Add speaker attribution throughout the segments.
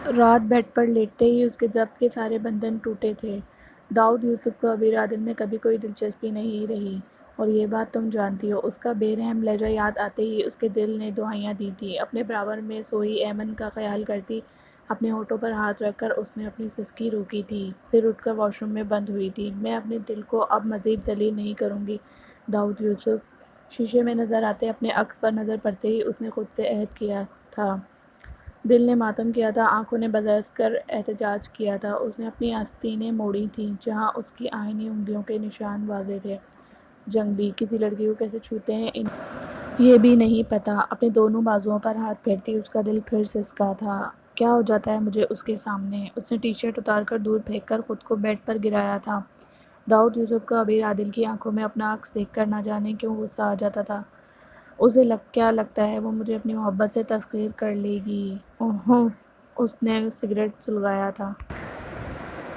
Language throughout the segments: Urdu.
Speaker 1: رات بیڈ پر لیٹتے ہی اس کے ضبط کے سارے بندھن ٹوٹے تھے۔ داؤد یوسف کو عبیر عادل میں کبھی کوئی دلچسپی نہیں رہی، اور یہ بات تم جانتی ہو۔ اس کا بے رحم لہجہ یاد آتے ہی اس کے دل نے دہائیاں دی تھیں۔ اپنے برابر میں سوئی ایمن کا خیال کرتی اپنے ہونٹوں پر ہاتھ رکھ کر اس نے اپنی سسکی روکی تھی، پھر اٹھ کر واش روم میں بند ہوئی تھی۔ میں اپنے دل کو اب مزید ذلیل نہیں کروں گی داؤد یوسف۔ شیشے میں نظر آتے اپنے عکس پر نظر پڑتے ہی اس نے خود سے عہد کیا تھا، دل نے ماتم کیا تھا، آنکھوں نے بدرس کر احتجاج کیا تھا۔ اس نے اپنی آستینیں موڑی تھیں جہاں اس کی آہنی انگلیوں کے نشان واضح تھے۔ جنگلی کسی لڑکی کو کیسے چھوتے ہیں یہ بھی نہیں پتا۔ اپنے دونوں بازوؤں پر ہاتھ پھیرتی اس کا دل پھر سسکا تھا۔ کیا ہو جاتا ہے مجھے اس کے سامنے؟ اس نے ٹی شرٹ اتار کر دور پھینک کر خود کو بیڈ پر گرایا تھا۔ داؤد یوسف کو عبیر عادل کی آنکھوں میں اپنا عکس دیکھ کر نہ جانے کیوں غصہ آ جاتا تھا۔ اسے کیا لگتا ہے وہ مجھے اپنی محبت سے تسخیر کر لے گی؟ اوہو، اس نے سگریٹ سلگایا تھا۔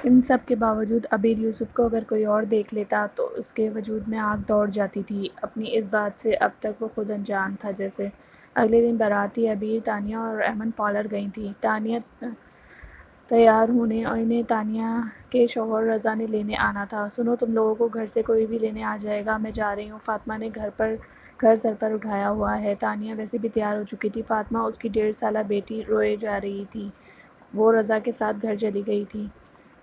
Speaker 1: ان سب کے باوجود عبیر یوسف کو اگر کوئی اور دیکھ لیتا تو اس کے وجود میں آگ دوڑ جاتی تھی۔ اپنی اس بات سے اب تک وہ خود انجان تھا جیسے۔ اگلے دن بارات تھی۔ عبیر، تانیہ اور ایمن پارلر گئی تھیں۔ تانیہ تیار ہونے اور انہیں تانیہ کے شوہر رضا نے لینے آنا تھا۔ سنو، تم لوگوں کو گھر سے کوئی بھی لینے آ جائے گا، میں جا رہی ہوں۔ فاطمہ نے گھر سر پر اٹھایا ہوا ہے۔ تانیہ ویسے بھی تیار ہو چکی تھی۔ فاطمہ، اس کی 1.5 سالہ بیٹی، روئے جا رہی تھی۔ وہ رضا کے ساتھ گھر چلی گئی تھی۔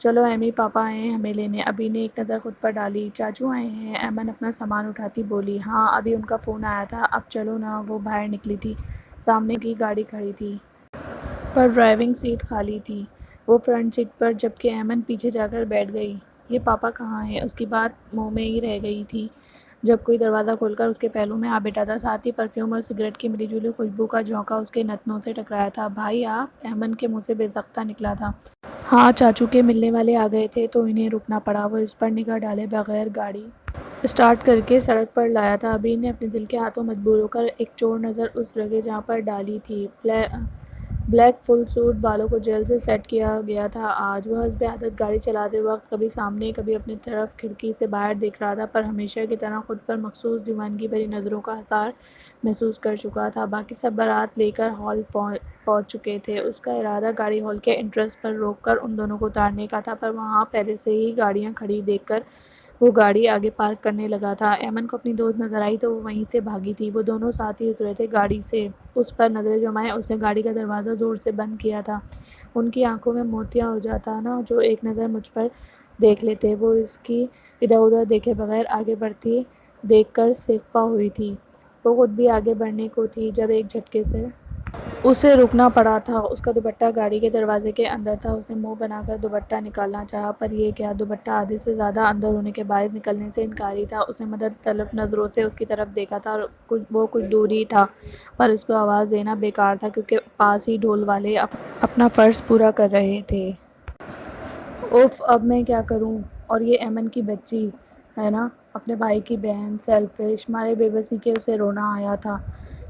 Speaker 1: چلو ایمی، پاپا آئے ہیں ہمیں لینے۔ ابھی نے ایک نظر خود پر ڈالی۔ چاچو آئے ہیں؟ ایمن اپنا سامان اٹھاتی بولی۔ ہاں، ابھی ان کا فون آیا تھا۔ اب چلو نا۔ وہ باہر نکلی تھی۔ سامنے کی گاڑی کھڑی تھی، پر ڈرائیونگ سیٹ خالی تھی۔ وہ فرنٹ سیٹ پر جبکہ ایمن پیچھے جا کر بیٹھ گئی۔ یہ پاپا کہاں ہیں؟ اس کی بات منہ میں ہی رہ گئی تھی جب کوئی دروازہ کھول کر اس کے پہلو میں آ بیٹھا تھا۔ ساتھ ہی پرفیوم اور سگریٹ کی ملی جلی خوشبو کا جھونکا اس کے نتنوں سے ٹکرایا تھا۔ بھائی آپ؟ ایمن کے منہ سے بے ضابطہ نکلا تھا۔ ہاں، چاچو کے ملنے والے آ گئے تھے تو انہیں رکنا پڑا۔ وہ اس پر نگاہ ڈالے بغیر گاڑی اسٹارٹ کر کے سڑک پر لایا تھا۔ عبیر نے اپنے دل کے ہاتھوں مجبور ہو کر ایک چور نظر اس جگہ جہاں پر ڈالی تھی۔ بلیک فل سوٹ، بالوں کو جیل سے سیٹ کیا گیا تھا آج۔ وہ حسب عادت گاڑی چلاتے وقت کبھی سامنے کبھی اپنی طرف کھڑکی سے باہر دیکھ رہا تھا، پر ہمیشہ کی طرح خود پر مخصوص دیوانگی بھری نظروں کا حصار محسوس کر چکا تھا۔ باقی سب بارات لے کر ہال پہنچ چکے تھے۔ اس کا ارادہ گاڑی ہال کے انٹرنس پر روک کر ان دونوں کو اتارنے کا تھا، پر وہاں پہلے سے ہی گاڑیاں کھڑی دیکھ کر وہ گاڑی آگے پارک کرنے لگا تھا۔ ایمن کو اپنی دوست نظر آئی تو وہ وہیں سے بھاگی تھی۔ وہ دونوں ساتھ ہی اترے تھے گاڑی سے۔ اس پر نظریں جمائے اس نے گاڑی کا دروازہ زور سے بند کیا تھا۔ ان کی آنکھوں میں موتیاں ہو جاتا نا جو ایک نظر مجھ پر دیکھ لیتے۔ وہ اس کی ادھر ادھر دیکھے بغیر آگے بڑھتی دیکھ کر سیکپا ہوئی تھی۔ وہ خود بھی آگے بڑھنے کو تھی جب ایک جھٹکے سے اسے رکنا پڑا تھا۔ اس کا دوپٹہ گاڑی کے دروازے کے اندر تھا۔ اس نے منہ بنا کر دوپٹہ نکالنا چاہا، پر یہ کیا، دوپٹہ آدھے سے زیادہ اندر ہونے کے باعث نکلنے سے انکاری تھا۔ اس نے مدد طلب نظروں سے اس کی طرف دیکھا تھا۔ وہ کچھ دور ہی تھا، پر اس کو آواز دینا بیکار تھا کیونکہ پاس ہی ڈھول والے اپنا فرض پورا کر رہے تھے۔ اف، اب میں کیا کروں؟ اور یہ ایمن کی بچی ہے نا، اپنے بھائی کی بہن، سیلفش، مارے بے بسی کے اسے رونا آیا تھا۔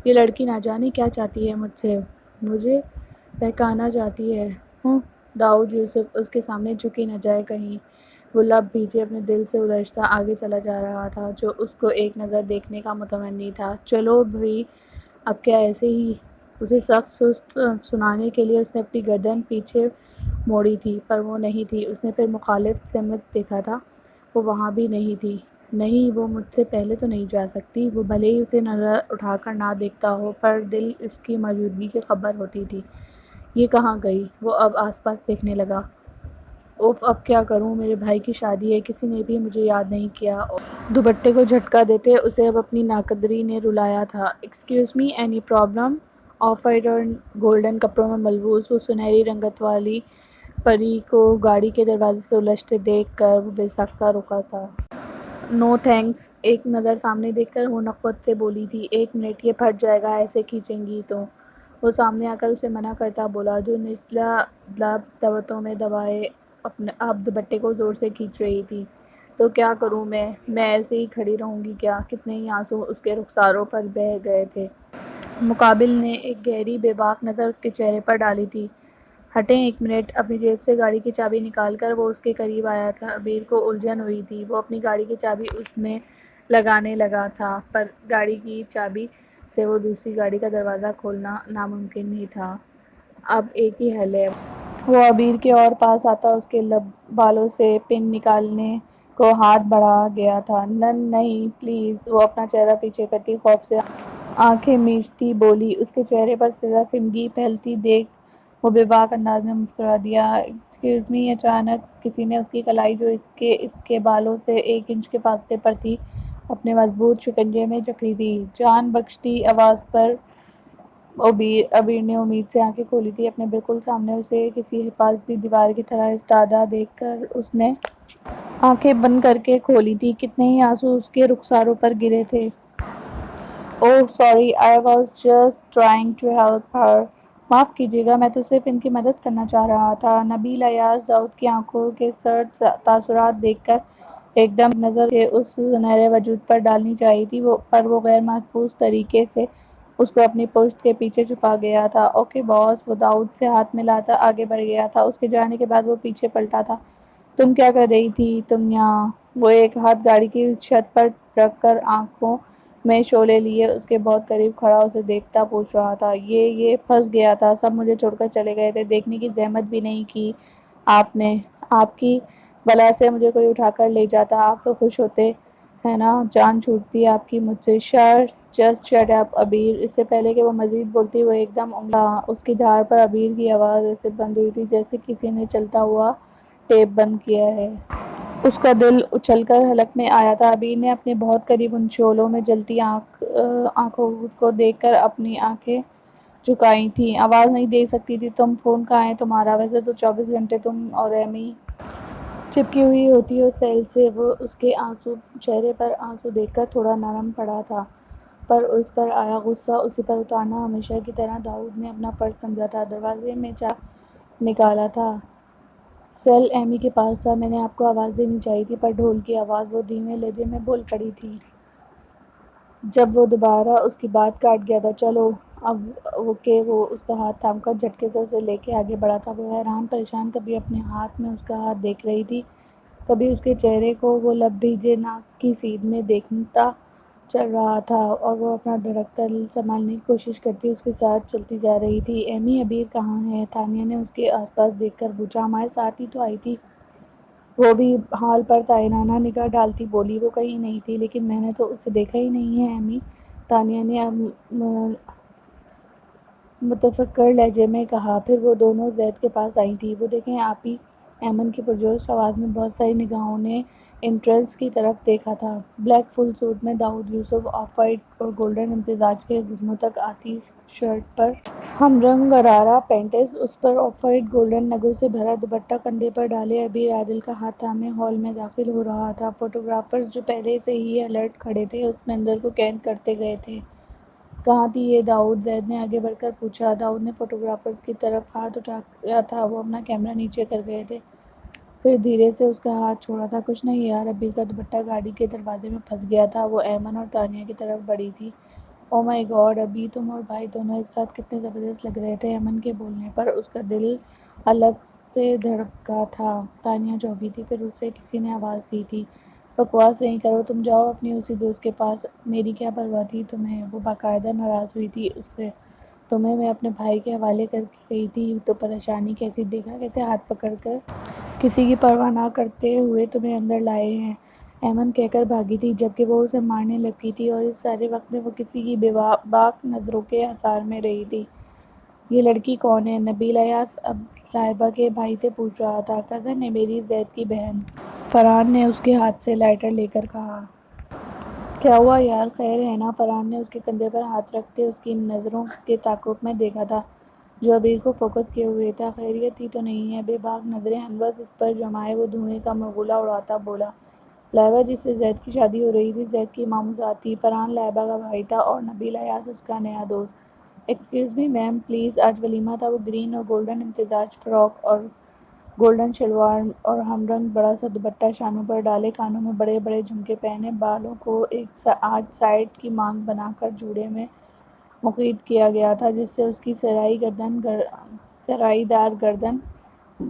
Speaker 1: یہ لڑکی نہ جانے کیا چاہتی ہے مجھ سے، مجھے بہکانا چاہتی ہے۔ داؤد یوسف اس کے سامنے جھکی نہ جائے کہیں۔ وہ لب بھیجے اپنے دل سے الجھتا آگے چلا جا رہا تھا جو اس کو ایک نظر دیکھنے کا متمنی تھا۔ چلو بھئی، اب کیا ایسے ہی؟ اسے سخت سست سنانے کے لیے اس نے اپنی گردن پیچھے موڑی تھی، پر وہ نہیں تھی۔ اس نے پھر مخالف سمت دیکھا تھا، وہ وہاں بھی نہیں تھی۔ نہیں، وہ مجھ سے پہلے تو نہیں جا سکتی۔ وہ بھلے ہی اسے نظر اٹھا کر نہ دیکھتا ہو، پر دل اس کی موجودگی کی خبر ہوتی تھی۔ یہ کہاں گئی؟ وہ اب آس پاس دیکھنے لگا۔ اف، اب کیا کروں؟ میرے بھائی کی شادی ہے، کسی نے بھی مجھے یاد نہیں کیا۔ دوپٹے کو جھٹکا دیتے اسے اب اپنی ناقدری نے رلایا تھا۔ Excuse me, any problem? Of white اور گولڈن کپڑوں میں ملبوس وہ سنہری رنگت والی پری کو گاڑی کے دروازے سے الجھتے دیکھ کر وہ بے ساختہ رکا تھا۔ نو تھینکس، ایک نظر سامنے دیکھ کر وہ نخوت سے بولی تھی۔ ایک منٹ، یہ پھٹ جائے گا ایسے کھینچیں گی تو۔ وہ سامنے آ کر اسے منع کرتا بولا، جو نچلا لب تورتوں میں دبائے اب دوپٹے کو زور سے کھینچ رہی تھی۔ تو کیا کروں میں ایسے ہی کھڑی رہوں گی کیا؟ کتنے ہی آنسو اس کے رخساروں پر بہہ گئے تھے۔ مقابل نے ایک گہری بے باک نظر اس کے چہرے پر ڈالی تھی۔ ہٹیں ایک منٹ۔ اپنی جیب سے گاڑی کی چابی نکال کر وہ اس کے قریب آیا تھا۔ عبیر کو الجھن ہوئی تھی۔ وہ اپنی گاڑی کی چابی اس میں لگانے لگا تھا، پر گاڑی کی چابی سے وہ دوسری گاڑی کا دروازہ کھولنا ناممکن ہی تھا۔ اب ایک ہی حل ہے، وہ عبیر کے اور پاس آتا، اس کے بالوں سے پن نکالنے کو ہاتھ بڑھا گیا تھا۔ نہیں پلیز۔ وہ اپنا چہرہ پیچھے کرتی، خوف سے آنکھیں میچتی بولی۔ اس کے چہرے پر سمجھی پھیلتی دیکھ وہ بے باک انداز میں مسکرا دیا۔ Excuse me. اچانک کسی نے اس کی کلائی جو اس کے بالوں سے 1 انچ کے فاصلے پر تھی اپنے مضبوط شکنجے میں جکڑی تھی۔ جان بخشتی آواز پر عبیر نے امید سے آنکھیں کھولی تھی۔ اپنے بالکل سامنے اسے کسی حفاظتی دیوار کی طرح ایستادہ دیکھ کر اس نے آنکھیں بند کر کے کھولی تھی۔ کتنے ہی آنسو اس کے رخساروں پر گرے تھے۔ Oh sorry, I was just trying to help her. معاف کیجیے گا، میں تو صرف ان کی مدد کرنا چاہ رہا تھا۔ نبیل ایاز داؤد کی آنکھوں کے سرد تاثرات دیکھ کر ایک دم نظر اس سنہرے وجود پر ڈالنی چاہی تھی، پر وہ غیر محفوظ طریقے سے اس کو اپنی پشت کے پیچھے چھپا گیا تھا۔ اوکے باس۔ وہ داؤد سے ہاتھ ملاتا آگے بڑھ گیا تھا۔ اس کے جانے کے بعد وہ پیچھے پلٹا تھا۔ تم کیا کر رہی تھی تم یہاں؟ وہ ایک ہاتھ گاڑی کی چھت پر رکھ کر آنکھوں میں شعلے لیے اس کے بہت قریب کھڑا اسے دیکھتا پوچھ رہا تھا۔ یہ پھنس گیا تھا، سب مجھے چھوڑ کر چلے گئے تھے، دیکھنے کی زحمت بھی نہیں کی آپ نے۔ آپ کی بلا سے مجھے کوئی اٹھا کر لے جاتا، آپ تو خوش ہوتے ہیں نا؟ جان چھوٹتی آپ کی مجھ سے۔ Just shut up عبیر۔ اس سے پہلے کہ وہ مزید بولتی وہ ایک دم انگلی اس کی دھار پر۔ عبیر کی آواز ایسے بند ہوئی تھی جیسے کسی نے چلتا ہوا ٹیپ بند کیا ہے۔ اس کا دل اچھل کر حلق میں آیا تھا۔ عبیر نے اپنے بہت قریب ان شعلوں میں جلتی آنکھوں کو دیکھ کر اپنی آنکھیں جھکائی تھیں۔ آواز نہیں دے سکتی تھی۔ تم فون کہاں ہے تمہارا؟ ویسے تو 24 گھنٹے تم اور ایمی چپکی ہوئی ہوتی ہو سیل سے۔ وہ اس کے چہرے پر آنسو دیکھ کر تھوڑا نرم پڑا تھا، پر اس پر آیا غصہ اسی پر اتارنا ہمیشہ کی طرح داؤد نے اپنا فرض سمجھا تھا۔ دروازے میں چابی نکالا تھا۔ سیل ایمی کے پاس تھا۔ میں نے آپ کو آواز دینی چاہیے تھی، پر ڈھول کی آواز۔ وہ دھیمے لہجے میں بول پڑی تھی جب وہ دوبارہ اس کی بات کاٹ گیا تھا۔ چلو اب کہ وہ اس کا ہاتھ تھام کر جھٹکے سے اسے لے کے آگے بڑھا تھا۔ وہ حیران پریشان کبھی اپنے ہاتھ میں اس کا ہاتھ دیکھ رہی تھی، کبھی اس کے چہرے کو وہ لب بھیجے ناک کی سیدھ میں دیکھتا چل رہا تھا، اور وہ اپنا دھڑکتا دل سنبھالنے کی کوشش کرتی اس کے ساتھ چلتی جا رہی تھی۔ ایمی عبیر کہاں ہے؟ تانیہ نے اس کے آس پاس دیکھ کر پوچھا۔ ہمارے ساتھ ہی تو آئی تھی۔ وہ بھی حال پر طائرانہ نگاہ ڈالتی بولی۔ وہ کہیں نہیں تھی، لیکن میں نے تو اسے دیکھا ہی نہیں ہے ایمی، تانیہ نے متفکر لہجے میں کہا۔ پھر وہ دونوں زید کے پاس آئی تھیں۔ وہ دیکھیں آپ ہی، ایمن کی پرجوش آواز میں بہت ساری نگاہوں نے انٹرنس کی طرف دیکھا تھا۔ بلیک فل سوٹ میں داؤد یوسف، آف وائٹ اور گولڈن امتزاج کے گھٹنوں تک آتی شرٹ پر ہم رنگ غرارہ پینٹس، اس پر آف وائٹ گولڈن نگوں سے بھرا دوپٹہ کندھے پر ڈالے عبیر عادل کا ہاتھ تھامے ہال میں داخل ہو رہا تھا۔ فوٹوگرافرز جو پہلے سے ہی الرٹ کھڑے تھے اس منظر کو قید کرتے گئے تھے۔ کہاں تھی یہ داؤد؟ زید نے آگے بڑھ کر پوچھا۔ داؤد نے فوٹوگرافرز کی طرف ہاتھ اٹھایا تھا۔ وہ اپنا کیمرہ نیچے کر گئے تھے، پھر دھیرے سے اس کا ہاتھ چھوڑا تھا۔ کچھ نہیں یار، عبیر کا دوپٹہ گاڑی کے دروازے میں پھنس گیا تھا۔ وہ ایمن اور تانیہ کی طرف بڑھی تھی۔ اوہ مائی گاڈ ابی، تم اور بھائی دونوں ایک ساتھ کتنے زبردست لگ رہے تھے۔ ایمن کے بولنے پر اس کا دل الگ سے دھڑکا تھا۔ تانیہ چونکی تھی، پھر اسے کسی نے آواز دی تھی۔ بکواس نہیں کرو، تم جاؤ اپنی اسی دوست کے پاس، میری کیا پرواہ تھی تمہیں؟ وہ باقاعدہ ناراض ہوئی تھی اس سے۔ تمہیں میں اپنے بھائی کے حوالے کر کے گئی تھی تو پریشانی کیسی؟ دیکھا کیسے ہاتھ پکڑ کر کسی کی پرواہ نہ کرتے ہوئے تمہیں اندر لائے ہیں، ایمن کہہ کر بھاگی تھی، جبکہ وہ اسے مارنے لگی تھی، اور اس سارے وقت میں وہ کسی کی بے باک نظروں کے حصار میں رہی تھی۔ یہ لڑکی کون ہے؟ نبیل ایاز اب لائبہ کے بھائی سے پوچھ رہا تھا۔ کزن ہے میری، زید کی بہن، فرحان نے اس کے ہاتھ سے لائٹر لے کر کہا۔ کیا ہوا یار، خیر ہے نا؟ فرحان نے اس کے کندھے پر ہاتھ رکھتے اس کی نظروں کے تعاقب میں دیکھا تھا جو عبیر کو فوکس کیے ہوئے تھا۔ خیریت ہی تو نہیں ہے؟ بے باک نظریں ہنوز اس پر جمائے وہ دھوئیں کا مرغولا اڑاتا بولا۔ لائبہ جس سے زید کی شادی ہو رہی تھی، زید کی ماموزاد تھی۔ فرحان لائبہ کا بھائی تھا اور نبیل ایاز اس کا نیا دوست۔ ایکسکیوز می میم پلیز، آج ولیمہ تھا۔ وہ گرین اور گولڈن امتزاج فراک اور گولڈن شلوار اور ہم رنگ بڑا سا دوپٹہ شانوں پر ڈالے، کانوں میں بڑے بڑے جھمکے پہنے، بالوں کو ایک 8 سائڈ کی مانگ بنا کر جوڑے میں مقید کیا گیا تھا، جس سے اس کی سرائی دار گردن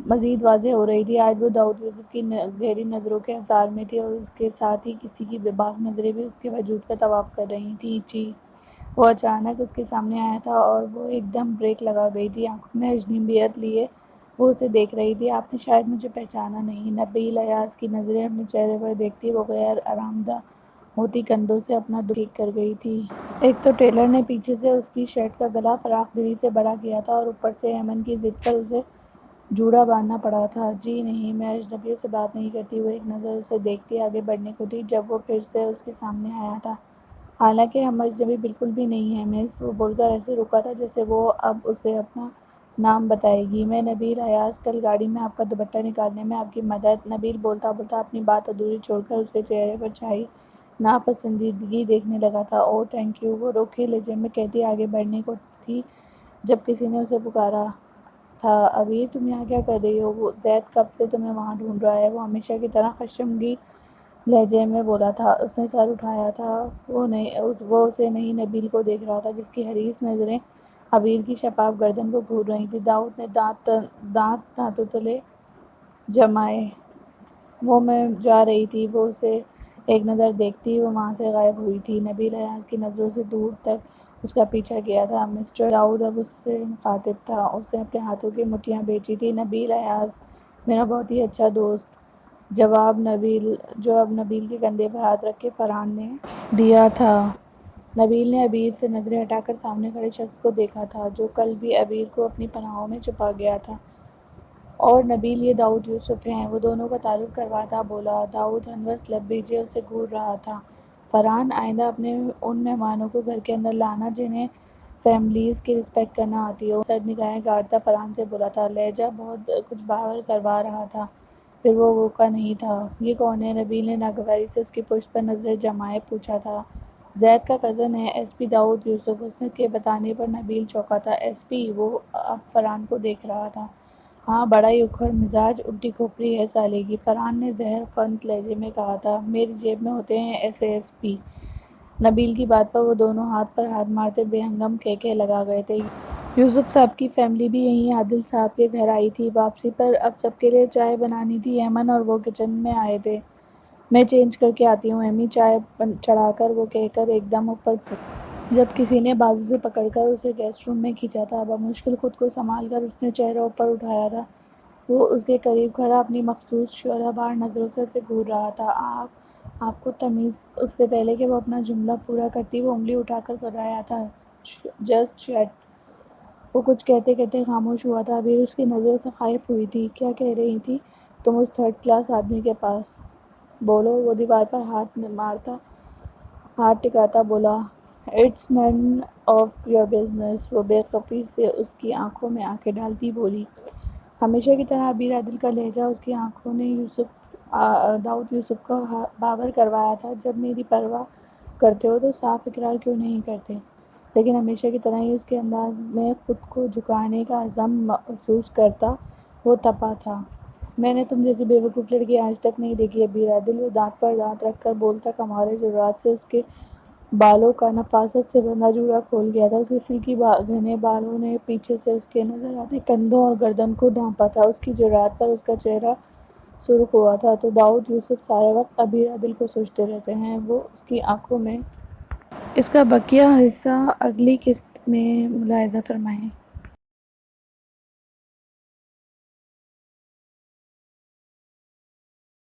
Speaker 1: مزید واضح ہو رہی تھی۔ آج وہ داؤد یوسف کی گہری نظروں کے حصار میں تھی، اور اس کے ساتھ ہی کسی کی بے باک نظریں بھی اس کے وجود کا طواف کر رہی تھیں۔ چی! وہ اچانک اس کے سامنے آیا تھا اور وہ ایک دم بریک لگا گئی تھی۔ آنکھوں میں اجنبیت لیے وہ اسے دیکھ رہی تھی۔ آپ نے شاید مجھے پہچانا نہیں۔ نبیل ایاز کی نظریں اپنے چہرے پر دیکھتی وہ غیر آرامدہ ہوتی کندھوں سے اپنا دکھ ٹھیک کر گئی تھی۔ ایک تو ٹیلر نے پیچھے سے اس کی شرٹ کا گلا فراخ دلی سے بڑا کیا تھا اور اوپر سے ایمن کی ضد پر اسے جوڑا باندھنا پڑا تھا۔ جی نہیں، میں اجنبیوں سے بات نہیں کرتی۔ وہ ایک نظر اسے دیکھتی آگے بڑھنے کو تھی جب وہ پھر سے اس کے سامنے آیا تھا۔ حالانکہ ہم اجنبی بالکل بھی نہیں ہیں مس، وہ بول کر ایسے رکا تھا جیسے وہ اب اسے اپنا نام بتائے گی۔ میں نبیل ایاز، کل گاڑی میں آپ کا دوپٹہ نکالنے میں آپ کی مدد۔ نبیل بولتا بولتا اپنی بات ادھوری چھوڑ کر اس کے چہرے پر چھائی ناپسندیدگی دیکھنے لگا تھا۔ اوہ تھینک یو، وہ روکے لہجے میں کہتی آگے بڑھنے کو تھی جب کسی نے اسے پکارا تھا، عبیر تم یہاں کیا کر رہی ہو؟ زید کب سے تمہیں وہاں ڈھونڈ رہا ہے، وہ ہمیشہ کی طرح خشمگین لہجے میں بولا تھا۔ اس نے سر اٹھایا تھا۔ وہ اسے نہیں نبیل کو دیکھ رہا تھا جس کی حریص نظریں عبیر کی شفاف گردن کو گھور رہی تھیں۔ داؤد نے دانت دانتوں تلے جمائے۔ وہ میں جا رہی تھی۔ وہ اسے ایک نظر دیکھتی وہ وہاں سے غائب ہوئی تھی۔ نبیل ایاز کی نظروں سے دور تک اس کا پیچھا کیا تھا۔ مسٹر داؤد اب اس سے مخاطب تھا۔ اس نے اپنے ہاتھوں کی مٹھیاں بھیجی تھیں۔ نبیل ایاز، میرا بہت ہی اچھا دوست، جو اب نبیل کے کندھے پر ہاتھ رکھ کے فرحان نے دیا تھا۔ نبیل نے عبیر سے نظریں ہٹا کر سامنے کھڑے شخص کو دیکھا تھا جو کل بھی عبیر کو اپنی پناہوں میں چھپا گیا تھا۔ اور نبیل، یہ داؤد یوسف ہیں، وہ دونوں کا تعارف کرواتا بولا۔ داؤد ہنوس لب بھیجے اسے گھور رہا تھا۔ فرحان، آئندہ اپنے ان مہمانوں کو گھر کے اندر لانا جنہیں فیملیز کی رسپیکٹ کرنا آتی ہو، سر نگاہیں گاڑتا فرحان سے بولا تھا۔ لہجہ بہت کچھ باور کروا رہا تھا، پھر وہ روکا نہیں تھا۔ یہ کون ہے؟ نبیل نے ناگواری سے اس کی پشت پر نظریں جمائے پوچھا تھا۔ زید کا کزن ہے، ایس پی داؤد یوسف۔ اس کے بتانے پر نبیل چونکا تھا۔ S P? وہ اب فرحان کو دیکھ رہا تھا۔ ہاں، بڑا ہی اکھڑ مزاج، الٹی کھوپڑی ہے سالے کی، فرحان نے زہر خنک لہجے میں کہا تھا۔ میری جیب میں ہوتے ہیں ایسے ایس پی؟ نبیل کی بات پر وہ دونوں ہاتھ پر ہاتھ مارتے بے ہنگم کہکہے لگا گئے تھے۔ یوسف صاحب کی فیملی بھی یہیں عادل صاحب کے گھر آئی تھی واپسی پر، اب سب کے لیے چائے بنانی تھی۔ ایمن اور وہ کچن میں آئے تھے۔ میں چینج کر کے آتی ہوں ایمی، چائے چڑھا کر وہ کہہ کر ایک دم اوپر پھول جب کسی نے بازو سے پکڑ کر اسے گیسٹ روم میں کھینچا تھا۔ بمشکل خود کو سنبھال کر اس نے چہرہ اوپر اٹھایا تھا۔ وہ اس کے قریب کھڑا اپنی مخصوص شعلہ بار نظروں سے اسے گھور رہا تھا۔ آپ کو تمیز؟ اس سے پہلے کہ وہ اپنا جملہ پورا کرتی وہ انگلی اٹھا کر کرایا تھا۔ Just shut. وہ کچھ کہتے کہتے خاموش ہوا تھا۔ عبیر اس کی نظروں سے خائف ہوئی تھی۔ کیا کہہ رہی تھی تم اس تھرڈ کلاس آدمی کے پاس؟ بولو، وہ دیوار پر ہاتھ ٹکاتا بولا۔ It's none of your business, وہ بے خفی سے اس کی آنکھوں میں آنکھیں ڈالتی بولی۔ ہمیشہ کی طرح عبیر عادل کا لہجہ اس کی آنکھوں نے داؤد یوسف کو باور کروایا تھا۔ جب میری پرواہ کرتے ہو تو صاف اقرار کیوں نہیں کرتے؟ لیکن ہمیشہ کی طرح ہی اس کے انداز میں خود کو جھکانے کا عزم محسوس کرتا وہ تپا تھا۔ میں نے تم جیسی بے وقوف لڑکی آج تک نہیں دیکھی عبیر عادل، وہ دانت پر دانت رکھ کر بولتا کمال جرات سے اس کے بالوں کا نفاست سے بندھا جوڑا کھول گیا تھا۔ اس کے سلکی گھنے بالوں نے پیچھے سے اس کے نظر آتے کندھوں اور گردن کو ڈھانپا تھا۔ اس کی جرات پر اس کا چہرہ سرخ ہوا تھا۔ تو داؤد یوسف سارا وقت عبیر عادل کو سوچتے رہتے ہیں؟ وہ اس کی آنکھوں میں اس کا بقیہ حصہ اگلی قسط میں ملاحظہ فرمائیں۔